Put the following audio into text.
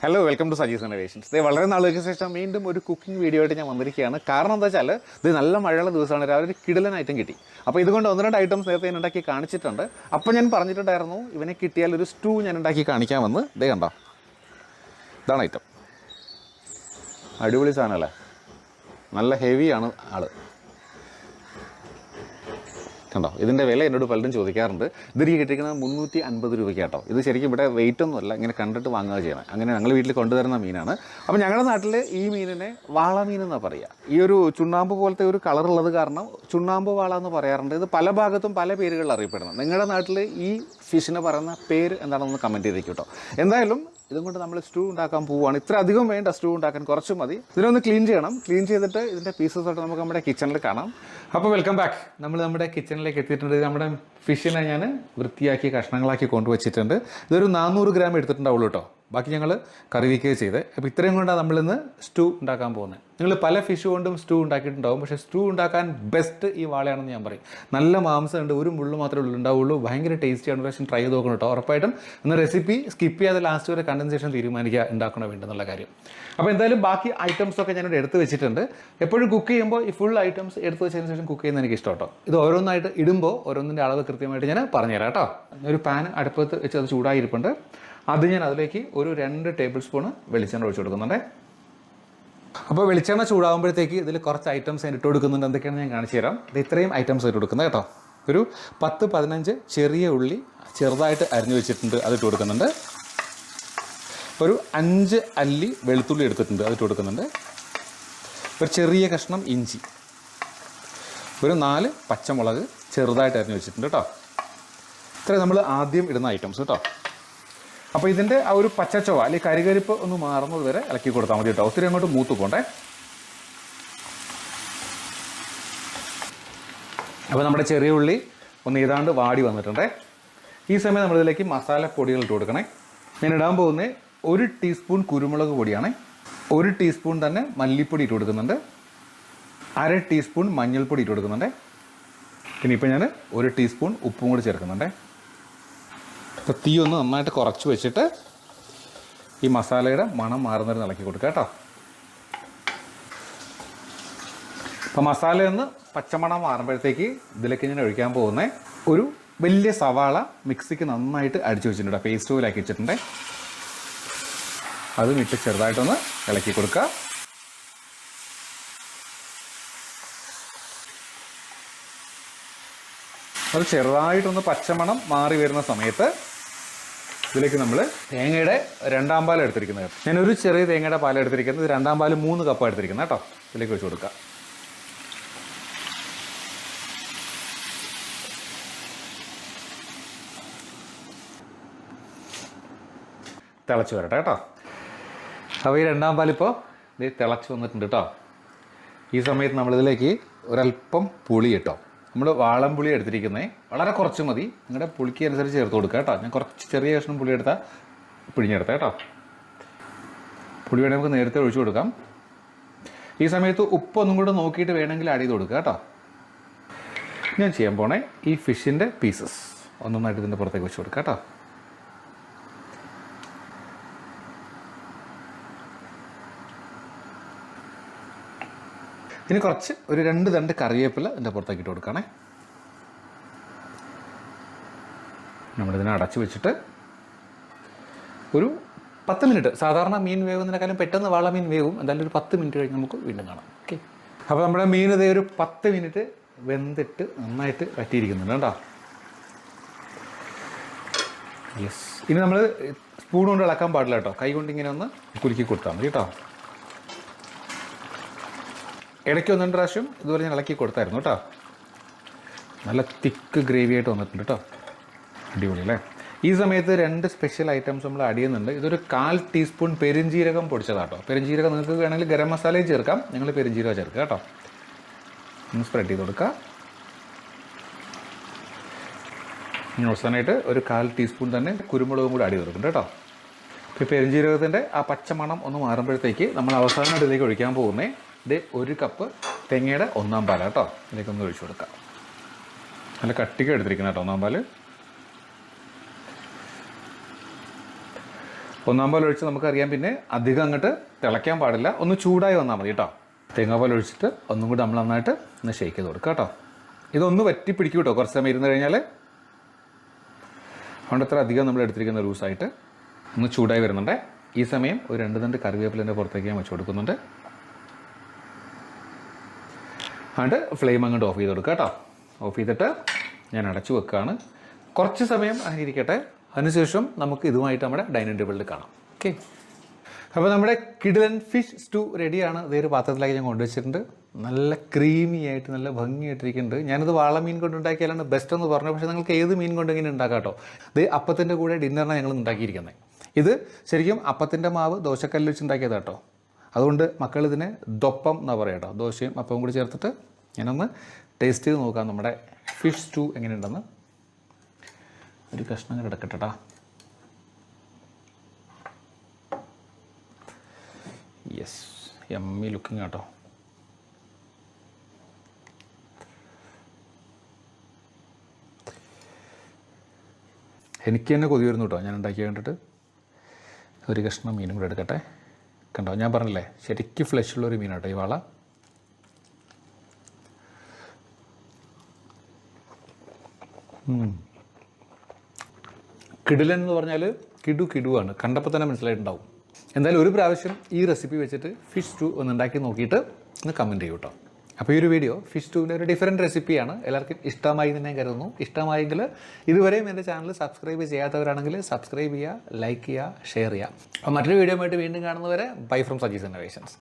Hello, welcome to Saji's innovations. ഇത് വളരെ നാളുകൾക്ക് ശേഷം വീണ്ടും ഒരു കുക്കിംഗ് വീഡിയോ ആയിട്ട് ഞാൻ വന്നിരിക്കുകയാണ്. കാരണം എന്താ വെച്ചാൽ ഇത് നല്ല മഴയുള്ള ദിവസമാണ്, രാവിലെ ഒരു കിടിലൻ ഐറ്റം കിട്ടി. അപ്പോൾ ഇതുകൊണ്ട് ഒന്ന് രണ്ട് ഐറ്റംസ് നേരത്തെ ഞാൻ ഉണ്ടാക്കി കാണിച്ചിട്ടുണ്ട്. അപ്പോൾ ഞാൻ പറഞ്ഞിട്ടുണ്ടായിരുന്നു ഇവനെ കിട്ടിയാൽ ഒരു സ്റ്റൂ ഞാൻ ഉണ്ടാക്കി കാണിക്കാമെന്ന്. ഇതേ കണ്ടോ, ഇതാണ് ഐറ്റം. അടിപൊളി സാധനമല്ലേ, നല്ല ഹെവിയാണ് ആള്. കണ്ടോ, ഇതിൻ്റെ വില എന്നോട് പലരും ചോദിക്കാറുണ്ട്. ഇതിന് കിട്ടിയിരിക്കുന്നത് 350 രൂപയ്ക്ക് കേട്ടോ. ഇത് ശരിക്കും ഇവിടെ വെയിറ്റ് ഒന്നുമല്ല, ഇങ്ങനെ കണ്ടിട്ട് വാങ്ങുക ചെയ്യണം. അങ്ങനെ ഞങ്ങൾ വീട്ടിൽ കൊണ്ടുവരുന്ന മീനാണ്. അപ്പോൾ ഞങ്ങളുടെ നാട്ടിൽ ഈ മീനിനെ വാളമീൻ എന്നാണ് പറയുക. ഈ ഒരു ചുണ്ണാമ്പ് പോലത്തെ ഒരു കളറുള്ളത് കാരണം ചുണ്ണാമ്പ് വാള എന്ന് പറയാറുണ്ട്. ഇത് പല ഭാഗത്തും പല പേരുകളിൽ അറിയപ്പെടുന്നത്. നിങ്ങളുടെ നാട്ടിൽ ഈ ഫിഷിന് പറയുന്ന പേര് എന്താണെന്ന് കമൻറ്റ് ചെയ്തേക്കും കേട്ടോ. എന്തായാലും ഇതും കൊണ്ട് നമ്മൾ സ്റ്റൂ ഉണ്ടാക്കാൻ പോവുകയാണ്. ഇത്ര അധികം വേണ്ട സ്റ്റൂ ഉണ്ടാക്കാൻ, കുറച്ച് മതി. ഇതിനൊന്ന് ക്ലീൻ ചെയ്യണം. ക്ലീൻ ചെയ്തിട്ട് ഇതിൻ്റെ പീസസ് ആയിട്ട് നമുക്ക് നമ്മുടെ കിച്ചണിൽ കാണാം. അപ്പോൾ വെൽക്കം ബാക്ക്. നമ്മൾ നമ്മുടെ കിച്ചണിലേക്ക് എത്തിയിട്ടുണ്ട്. നമ്മുടെ ഫിഷിനെ ഞാൻ വൃത്തിയാക്കി കഷ്ണങ്ങളാക്കി കൊണ്ടുവച്ചിട്ടുണ്ട്. ഇതൊരു 400 ഗ്രാം എടുത്തിട്ടുണ്ടാവുള്ളൂ കേട്ടോ. ബാക്കി ഞങ്ങൾ കറി വയ്ക്കുകയും ചെയ്ത്. അപ്പോൾ ഇത്രയും കൊണ്ടാണ് നമ്മളിന്ന് സ്റ്റൂ ഉണ്ടാക്കാൻ പോകുന്നത്. നിങ്ങൾ പല ഫിഷ് കൊണ്ടും സ്റ്റൂ ഉണ്ടാക്കിയിട്ടുണ്ടാവും, പക്ഷേ സ്റ്റൂ ഉണ്ടാക്കാൻ ബെസ്റ്റ് ഈ വാളയാണെന്ന് ഞാൻ പറയും. നല്ല മാംസമുണ്ട്, ഒരു മുള്ളു മാത്രമേ ഉണ്ടാവുള്ളൂ. ഭയങ്കര ടേസ്റ്റിയാണ്. പക്ഷേ ട്രൈ ചെയ്ത് നോക്കണം കേട്ടോ. ഉറപ്പായിട്ടും ഇന്ന് റെസിപ്പി സ്കിപ്പ് ചെയ്യാതെ ലാസ്റ്റ് വരെ കണ്ടൻസേഷൻ തീരുമാനിക്കുക ഉണ്ടാക്കണോ വേണ്ടെന്നുള്ള കാര്യം. അപ്പോൾ എന്തായാലും ബാക്കി ഐറ്റംസൊക്കെ ഞാനിവിടെ എടുത്ത് വെച്ചിട്ടുണ്ട്. എപ്പോഴും കുക്ക് ചെയ്യുമ്പോൾ ഈ ഫുൾ ഐറ്റംസ് എടുത്ത് വെച്ചതിന് ശേഷം കുക്ക് ചെയ്യുന്നത് എനിക്ക് ഇഷ്ടം കേട്ടോ. ഇത് ഓരോന്നായിട്ട് ഇടുമ്പോൾ ഓരോന്നിൻ്റെ അളവ് കൃത്യമായിട്ട് ഞാൻ പറഞ്ഞുതരാം കേട്ടോ. ഒരു പാൻ അടുപ്പത്ത് വെച്ച് അത് ചൂടായിരിപ്പുണ്ട്. അത് ഞാൻ അതിലേക്ക് ഒരു 2 ടേബിൾ സ്പൂണ് വെളിച്ചെണ്ണ ഒഴിച്ചു കൊടുക്കുന്നുണ്ട്. അപ്പോൾ വെളിച്ചെണ്ണ ചൂടാകുമ്പോഴത്തേക്ക് ഇതിൽ കുറച്ച് ഐറ്റംസ് ഞാൻ ഇട്ട് കൊടുക്കുന്നുണ്ട്. എന്തൊക്കെയാണെന്ന് ഞാൻ കാണിച്ചു തരാം. ഇത് ഇത്രയും ഐറ്റംസ് ഇട്ട് കൊടുക്കുന്നത് കേട്ടോ. ഒരു 10-15 ചെറിയ ഉള്ളി ചെറുതായിട്ട് അരിഞ്ഞു വെച്ചിട്ടുണ്ട്, അതിട്ട് കൊടുക്കുന്നുണ്ട്. ഒരു 5 അല്ലി വെളുത്തുള്ളി എടുത്തിട്ടുണ്ട്, അതിട്ട് കൊടുക്കുന്നുണ്ട്. ഒരു ചെറിയ കഷ്ണം ഇഞ്ചി, ഒരു 4 പച്ചമുളക് ചെറുതായിട്ട് അരിഞ്ഞു വെച്ചിട്ടുണ്ട് കേട്ടോ. ഇത്രയും നമ്മൾ ആദ്യം ഇടുന്ന ഐറ്റംസ് കേട്ടോ. അപ്പോൾ ഇതിൻ്റെ ആ ഒരു പച്ചച്ചൊവ അല്ലെങ്കിൽ കരികരിപ്പ് ഒന്ന് മാറുന്നത് വരെ ഇളക്കി കൊടുത്താൽ മതി കേട്ടോ. ഒത്തിരി അങ്ങോട്ട് മൂത്ത് പോകണ്ടേ. അപ്പോൾ നമ്മുടെ ചെറിയ ഉള്ളി ഒന്ന് ഏതാണ്ട് വാടി വന്നിട്ടുണ്ടേ. ഈ സമയം നമ്മളിതിലേക്ക് മസാലപ്പൊടികൾ ഇട്ട് കൊടുക്കണേ. ഞാൻ ഇടാൻ പോകുന്നത് 1 ടീസ്പൂൺ കുരുമുളക് പൊടിയാണ്. 1 ടീസ്പൂൺ തന്നെ മല്ലിപ്പൊടി ഇട്ട് കൊടുക്കുന്നുണ്ട്. 1/2 ടീസ്പൂൺ മഞ്ഞൾപ്പൊടി ഇട്ട് കൊടുക്കുന്നുണ്ട്. പിന്നെ ഇപ്പോൾ ഞാൻ 1 ടീസ്പൂൺ ഉപ്പും കൂടി ചേർക്കുന്നുണ്ട്. അപ്പോൾ തീ ഒന്ന് നന്നായിട്ട് കുറച്ച് വെച്ചിട്ട് ഈ മസാലയുടെ മണം മാറുന്നവരെ ഇളക്കി കൊടുക്കുക കേട്ടോ. അപ്പോൾ മസാലയൊന്ന് പച്ചമണം മാറുമ്പോഴത്തേക്ക് ഇതിലേക്ക് ഞാൻ ഒഴിക്കാൻ പോകുന്നത് ഒരു വലിയ സവാള മിക്സിക്ക് നന്നായിട്ട് അടിച്ചു വെച്ചിട്ടുണ്ട്. പേസ്റ്റ് പോലാക്കി വെച്ചിട്ടുണ്ട്. അതും ഇട്ട് ചെറുതായിട്ടൊന്ന് ഇളക്കി കൊടുക്കുക. അത് ചെറുതായിട്ടൊന്ന് പച്ചമണം മാറി വരുന്ന സമയത്ത് ഇതിലേക്ക് നമ്മൾ തേങ്ങയുടെ 2-ാം പാൽ എടുത്തിരിക്കുന്നത്. ഞാനൊരു ചെറിയ തേങ്ങയുടെ പാൽ എടുത്തിരിക്കുന്നത്. ഇത് 2-ാം പാൽ 3 കപ്പ് എടുത്തിരിക്കുന്നത് കേട്ടോ. ഇതിലേക്ക് വെച്ച് കൊടുക്കുക. തിളച്ച് വരട്ടെ കേട്ടോ. അപ്പോൾ ഈ 2-ാം പാലിപ്പോൾ ഇത് തിളച്ച് വന്നിട്ടുണ്ട് കേട്ടോ. ഈ സമയത്ത് നമ്മളിതിലേക്ക് ഒരല്പം പുളി ഇട്ടോ. നമ്മൾ വാളംപുളി എടുത്തിരിക്കുന്നത് വളരെ കുറച്ച് മതി. നിങ്ങളുടെ പുളിക്ക് അനുസരിച്ച് ചേർത്ത് കൊടുക്കുക കേട്ടോ. ഞാൻ കുറച്ച് ചെറിയ കഷ്ണം പുളി എടുത്താൽ പിഴിഞ്ഞെടുത്താൽ കേട്ടോ. പുളി വേണമെങ്കിൽ നമുക്ക് നേരത്തെ ഒഴിച്ചു കൊടുക്കാം. ഈ സമയത്ത് ഉപ്പൊന്നും കൂടെ നോക്കിയിട്ട് വേണമെങ്കിൽ ആഡ് ചെയ്ത് കൊടുക്കുക കേട്ടോ. ഞാൻ ചെയ്യാൻ പോണേ ഈ ഫിഷിൻ്റെ പീസസ് ഒന്നൊന്നായിട്ട് ഇതിൻ്റെ പുറത്തേക്ക് വെച്ച് കൊടുക്കുക കേട്ടോ. ഇനി കുറച്ച് ഒരു 2 തണ്ട് കറിവേപ്പില ഇതിൻ്റെ പുറത്തേക്ക് ഇട്ട് കൊടുക്കണേ. നമ്മളിതിനെ അടച്ചു വെച്ചിട്ട് ഒരു 10 മിനിറ്റ്, സാധാരണ മീൻ വേവുന്നതിനേക്കാളും പെട്ടെന്ന് വാളമീൻ വേവും. എന്തായാലും ഒരു 10 മിനിറ്റ് കഴിഞ്ഞ് നമുക്ക് വീണ്ടും കാണാം. ഓക്കെ. അപ്പോൾ നമ്മുടെ മീൻ ഇതേ ഒരു 10 മിനിറ്റ് വെന്തിട്ട് നന്നായിട്ട് വറ്റിയിരിക്കുന്നുണ്ട് കേട്ടോ. യെസ്. ഇനി നമ്മൾ സ്പൂൺ കൊണ്ട് ഇളക്കാൻ പാടില്ല കേട്ടോ. കൈ കൊണ്ട് ഇങ്ങനെ ഒന്ന് കുലുക്കി കൊടുത്താൽ മതി കേട്ടോ. ഇടയ്ക്ക് 1-2 പ്രാവശ്യം ഇതുപോലെ ഞാൻ ഇളക്കി കൊടുത്തായിരുന്നു കേട്ടോ. നല്ല തിക്ക് ഗ്രേവി ആയിട്ട് വന്നിട്ടുണ്ട് കേട്ടോ. അടിപൊളി അല്ലേ. ഈ സമയത്ത് 2 സ്പെഷ്യൽ ഐറ്റംസ് നമ്മൾ ആഡ് ചെയ്യുന്നുണ്ട്. ഇതൊരു 1/4 ടീസ്പൂൺ പെരുംജീരകം പൊടിച്ചതാട്ടോ. പെരുംജീരകം നിങ്ങൾക്ക് വേണമെങ്കിൽ ഗരം മസാലയും ചേർക്കാം. ഞങ്ങൾ പെരുംജീരകം ചേർക്കുക കേട്ടോ. ഒന്ന് സ്പ്രെഡ് ചെയ്ത് കൊടുക്കുക. അവസാനമായിട്ട് ഒരു 1/4 ടീസ്പൂൺ തന്നെ കുരുമുളകും കൂടി ആഡ് ചെയ്ത് കൊടുക്കുന്നുണ്ട് കേട്ടോ. ഇപ്പോൾ പെരുംജീരകത്തിൻ്റെ ആ പച്ചമണം ഒന്ന് മാറുമ്പോഴത്തേക്ക് നമ്മൾ അവസാനമായിട്ട് ഇതിലേക്ക് ഒഴിക്കാൻ പോകുന്നത് ഇത് 1 കപ്പ് തേങ്ങയുടെ 1-ാം പാൽ കേട്ടോ. ഇതിലേക്കൊന്ന് ഒഴിച്ചു കൊടുക്കാം. നല്ല കട്ടിക്ക് എടുത്തിരിക്കുന്ന കേട്ടോ 1-ാം പാൽ. ഒന്നാം പാൽ ഒഴിച്ച് നമുക്കറിയാം. പിന്നെ അധികം അങ്ങോട്ട് തിളയ്ക്കാൻ പാടില്ല, ഒന്ന് ചൂടായി വന്നാൽ മതി കേട്ടോ. തേങ്ങാപ്പാൽ ഒഴിച്ചിട്ട് ഒന്നും കൂടി നമ്മൾ നന്നായിട്ട് ഒന്ന് ഷേക്ക് ചെയ്ത് കൊടുക്കുക കേട്ടോ. ഇതൊന്ന് വറ്റി പിടിക്കും കേട്ടോ കുറച്ച് സമയം ഇരുന്ന് കഴിഞ്ഞാൽ. അതുകൊണ്ട് അത്ര അധികം നമ്മൾ എടുത്തിരിക്കുന്ന ലൂസായിട്ട് ഒന്ന് ചൂടായി വരുന്നുണ്ട്. ഈ സമയം ഒരു 2 തണ്ട് കറിവേപ്പിലിൻ്റെ പുറത്തേക്ക് ഞാൻ വെച്ച് കൊടുക്കുന്നുണ്ട്. എന്നിട്ട് ഫ്ലെയിം അങ്ങോട്ട് ഓഫ് ചെയ്ത് കൊടുക്കുക കേട്ടോ. ഓഫ് ചെയ്തിട്ട് ഞാൻ അടച്ചു വെക്കുകയാണ്. കുറച്ച് സമയം അങ്ങനെ ഇരിക്കട്ടെ. അതിനുശേഷം നമുക്ക് ഇതുമായിട്ട് നമ്മുടെ ഡൈനിങ് ടേബിളിൽ കാണാം. ഓക്കെ, അപ്പോൾ നമ്മുടെ കിടിലൻ ഫിഷ് സ്റ്റൂ റെഡിയാണ്. ഇതേ ഒരു പാത്രത്തിലേക്ക് ഞാൻ കൊണ്ടുവച്ചിട്ടുണ്ട്. നല്ല ക്രീമി ആയിട്ട് നല്ല ഭംഗിയായിട്ടിരിക്കുന്നുണ്ട്. ഞാനിത് വാളമീൻ കൊണ്ട് ഉണ്ടാക്കിയാലാണ് ബെസ്റ്റ് എന്ന് പറഞ്ഞു. പക്ഷേ നിങ്ങൾക്ക് ഏത് മീൻ കൊണ്ട് ഇങ്ങനെ ഉണ്ടാക്കാം കേട്ടോ. ഇത് അപ്പത്തിൻ്റെ കൂടെ ഡിന്നറിനാണ് ഞങ്ങൾ ഉണ്ടാക്കിയിരിക്കുന്നത്. ഇത് ശരിക്കും അപ്പത്തിൻ്റെ മാവ് ദോശക്കല്ല് വെച്ച് ഉണ്ടാക്കിയത് കേട്ടോ. അതുകൊണ്ട് മക്കൾ ഇതിനെ ദൊപ്പം എന്നാണ് പറയുക കേട്ടോ. ദോശയും അപ്പവും കൂടി ചേർത്തിട്ട് ഞാനൊന്ന് ടേസ്റ്റ് ചെയ്ത് നോക്കാം നമ്മുടെ ഫിഷ് സ്റ്റൂ എങ്ങനെയുണ്ടെന്ന്. ഒരു കഷ്ണം എടുക്കട്ടെട്ടാ. യെസ്, യമ്മി ലുക്കിംഗ് കേട്ടോ. എനിക്ക് തന്നെ കൊതി വരുന്നു കേട്ടോ ഞാൻ ഉണ്ടാക്കി കണ്ടിട്ട്. ഒരു കഷ്ണം മീനും കൂടെ എടുക്കട്ടെ. കണ്ടോ, ഞാൻ പറഞ്ഞില്ലേ ശരിക്കും ഫ്ലഷുള്ളൊരു മീനാട്ടോ ഈ വാള. കിടിലൻ എന്ന് പറഞ്ഞാൽ കിടുവാണ്. കണ്ടപ്പോൾ തന്നെ മനസ്സിലായിട്ടുണ്ടാവും. എന്തായാലും ഒരു പ്രാവശ്യം ഈ റെസിപ്പി വെച്ചിട്ട് ഫിഷ് സ്റ്റൂ ഒന്ന് ഉണ്ടാക്കി നോക്കിയിട്ട് ഒന്ന് കമൻറ്റ് ചെയ്യൂ കേട്ടോ. അപ്പോൾ ഈ ഒരു വീഡിയോ ഫിഷ് സ്റ്റൂവിൻ്റെ ഒരു ഡിഫറെൻറ്റ് റെസിപ്പിയാണ്. എല്ലാവർക്കും ഇഷ്ടമായി എന്ന് ഞാൻ കരുതുന്നു. ഇഷ്ടമായെങ്കിൽ ഇതുവരെയും എൻ്റെ ചാനൽ സബ്സ്ക്രൈബ് ചെയ്യാത്തവരാണെങ്കിൽ സബ്സ്ക്രൈബ് ചെയ്യുക, ലൈക്ക് ചെയ്യുക, ഷെയർ ചെയ്യുക. അപ്പോൾ മറ്റൊരു വീഡിയോ ആയിട്ട് വീണ്ടും കാണുന്നവരെ ബൈ ഫ്രം സജീസ് ഇന്നോവേഷൻസ്.